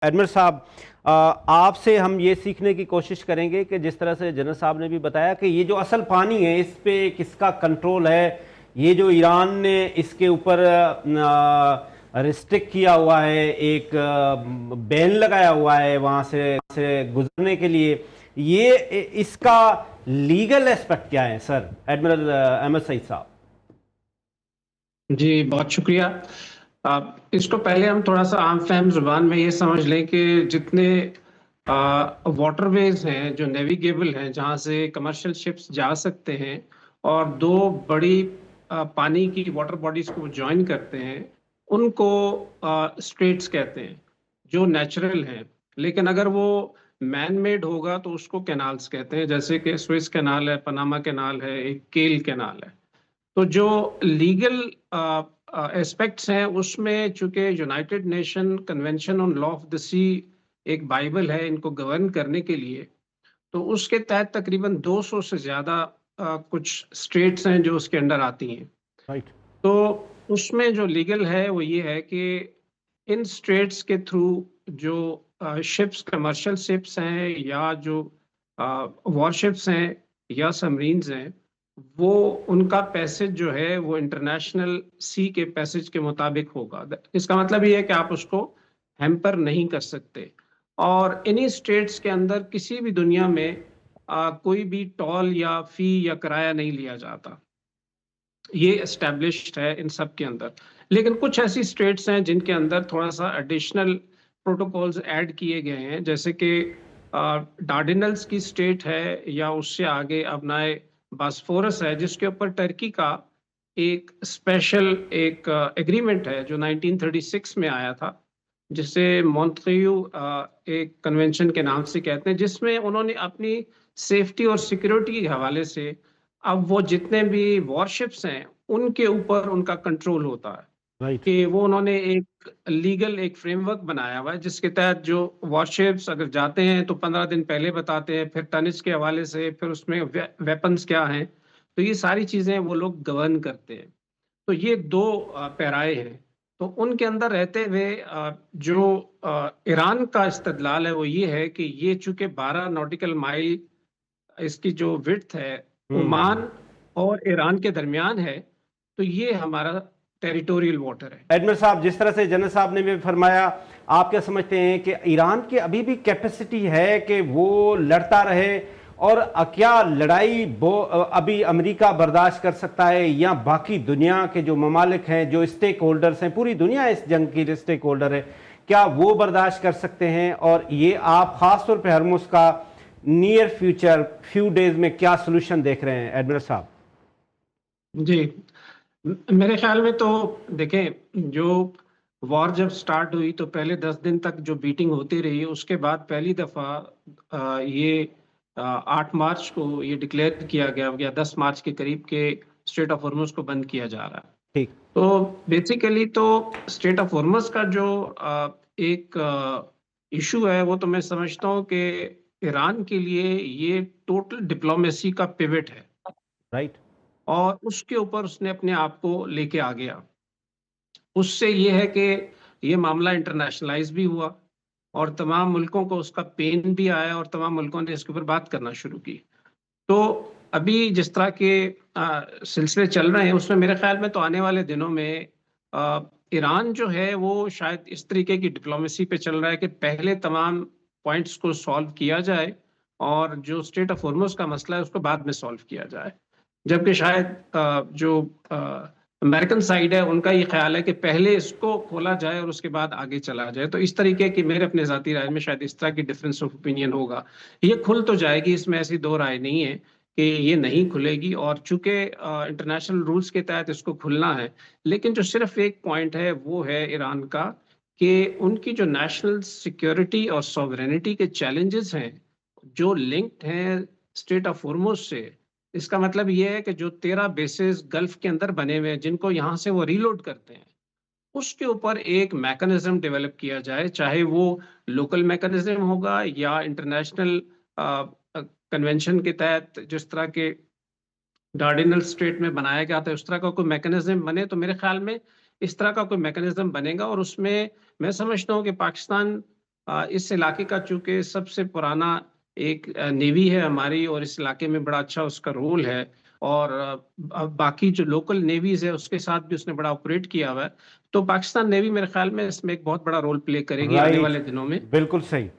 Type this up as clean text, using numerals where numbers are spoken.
Admiral साहब, आपसे हम ये सीखने की कोशिश करेंगे कि जिस तरह से जनरल साहब ने भी बताया कि ये जो असल पानी है इस पे किसका कंट्रोल है। ये जो ईरान ने इसके ऊपर रिस्ट्रिक्ट किया हुआ है, एक बैन लगाया हुआ है वहाँ से गुजरने के लिए, ये इसका लीगल एस्पेक्ट क्या है सर, एडमिरल अहमद सईद साहब? जी बहुत शुक्रिया। इसको पहले हम थोड़ा सा आम फहम जुबान में ये समझ लें कि जितने वाटरवेज हैं जो नेविगेबल हैं, जहाँ से कमर्शियल शिप्स जा सकते हैं और दो बड़ी पानी की वाटर बॉडीज को ज्वाइन करते हैं, उनको स्ट्रेट्स कहते हैं जो नेचुरल हैं। लेकिन अगर वो मैन मेड होगा तो उसको कैनाल्स कहते हैं, जैसे कि स्विस कैनाल है, पनामा कैनाल है, एक केल कैनाल है। तो जो लीगल एस्पेक्ट्स हैं उसमें चूंकि United Nation Convention on Law of the Sea एक बाइबल है इनको गवर्न करने के लिए, तो उसके तहत तकरीबन 200 से ज्यादा कुछ स्टेट्स हैं जो उसके अंडर आती हैं। राइट। तो उसमें जो लीगल है वो ये है कि इन स्टेट्स के थ्रू जो शिप्स, कमर्शियल शिप्स हैं या जो वॉरशिप्स हैं या सबमरीन्स हैं, वो उनका पैसेज जो है वो इंटरनेशनल सी के पैसेज के मुताबिक होगा। इसका मतलब ये है कि आप उसको हैम्पर नहीं कर सकते। और इन्हीं स्टेट्स के अंदर किसी भी दुनिया में कोई भी टॉल या फी या किराया नहीं लिया जाता। ये एस्टेब्लिश्ड है इन सब के अंदर। लेकिन कुछ ऐसी स्टेट्स हैं जिनके अंदर थोड़ा सा एडिशनल प्रोटोकॉल्स ऐड किए गए हैं, जैसे कि डार्डिनल्स की स्टेट है या उससे आगे अपनाए बास्फोरस है, जिसके ऊपर टर्की का एक स्पेशल एक एग्रीमेंट है जो 1936 में आया था, जिसे मॉन्ट्रियू एक कन्वेंशन के नाम से कहते हैं, जिसमें उन्होंने अपनी सेफ्टी और सिक्योरिटी के हवाले से अब वो जितने भी वॉरशिप्स हैं उनके ऊपर उनका कंट्रोल होता है। राइट। कि वो उन्होंने एक लीगल एक फ्रेमवर्क बनाया हुआ है जिसके तहत जो वॉरशिप्स अगर जाते हैं तो 15 दिन पहले बताते हैं, फिर टनिज के हवाले से, फिर उसमें वेपन्स क्या हैं, तो ये सारी चीजें वो लोग गवर्न करते हैं। तो ये दो पैराए हैं। तो उनके अंदर रहते हुए जो ईरान का इस्तदलाल है वो ये है कि ये चूंकि 12 नॉटिकल माइल इसकी जो विड्थ है ओमान और ईरान के दरमियान है, तो ये हमारा टेरिटोरियल वाटर है। एडमिरल साहब, जिस तरह से जनरल साहब ने भी फरमाया, आप क्या समझते हैं कि ईरान की अभी भी कैपेसिटी है कि वो लड़ता रहे, और क्या लड़ाई वो अभी अमेरिका बर्दाश्त कर सकता है, या बाकी दुनिया के जो ममालिक हैं, जो स्टेक होल्डर्स हैं, पूरी दुनिया इस जंग की स्टेक होल्डर है, क्या वो बर्दाश्त कर सकते हैं? और ये आप खास तौर पे हरमुज का नियर फ्यूचर फ्यू डेज में क्या सोल्यूशन देख रहे हैं एडमिरल साहब? जी, मेरे ख्याल में तो देखें, जो वॉर जब स्टार्ट हुई तो पहले 10 दिन तक जो बीटिंग होती रही, उसके बाद पहली दफा ये 8 मार्च को ये डिक्लेयर किया गया या 10 मार्च के करीब के स्ट्रेट ऑफ हॉर्मुज को बंद किया जा रहा है। ठीक। तो बेसिकली तो स्ट्रेट ऑफ हॉर्मुज का जो एक इशू है वो तो मैं समझता हूँ कि ईरान के लिए ये टोटल डिप्लोमेसी का पिवट है राइट। और उसके ऊपर उसने अपने आप को लेके आ गया। उससे ये है कि ये मामला इंटरनेशनलाइज भी हुआ और तमाम मुल्कों को उसका पेन भी आया और तमाम मुल्कों ने इसके ऊपर बात करना शुरू की। तो अभी जिस तरह के सिलसिले चल रहे हैं उसमें मेरे ख्याल में तो आने वाले दिनों में ईरान जो है वो शायद इस तरीके की डिप्लोमेसी पे चल रहा है कि पहले तमाम पॉइंट्स को सॉल्व किया जाए और जो स्टेट ऑफ हॉर्मुज का मसला है उसको बाद में सॉल्व किया जाए। जबकि शायद जो अमेरिकन साइड है उनका ये ख्याल है कि पहले इसको खोला जाए और उसके बाद आगे चला जाए। तो इस तरीके की मेरे अपने जाती राय में शायद इस तरह की डिफरेंस ऑफ ओपिनियन होगा। ये खुल तो जाएगी, इसमें ऐसी दो राय नहीं है कि ये नहीं खुलेगी, और चूंकि इंटरनेशनल रूल्स के तहत इसको खुलना है। लेकिन जो सिर्फ एक पॉइंट है वो है ईरान का कि उनकी जो नेशनल सिक्योरिटी और सॉवरेनिटी के चैलेंजेस हैं जो लिंक्ड हैं स्टेट ऑफ हॉर्मुज से। इसका मतलब ये है कि जो 13 बेसेस गल्फ के अंदर बने हुए हैं जिनको यहाँ से वो रीलोड करते हैं, उसके ऊपर एक मैकेनिज्म डेवलप किया जाए, चाहे वो लोकल मैकेनिज्म होगा या इंटरनेशनल कन्वेंशन के तहत जिस तरह के डार्डिनल स्ट्रेट में बनाया गया था उस तरह का कोई मैकेनिज्म बने। तो मेरे ख्याल में इस तरह का कोई मैकेनिज्म बनेगा और उसमें मैं समझता हूँ कि पाकिस्तान इस इलाके का चूंकि सबसे पुराना एक नेवी है हमारी, और इस इलाके में बड़ा अच्छा उसका रोल है, और बाकी जो लोकल नेवीज है उसके साथ भी उसने बड़ा ऑपरेट किया हुआ है, तो पाकिस्तान नेवी मेरे ख्याल में इसमें एक बहुत बड़ा रोल प्ले करेगी आने राइट, वाले दिनों में। बिल्कुल सही।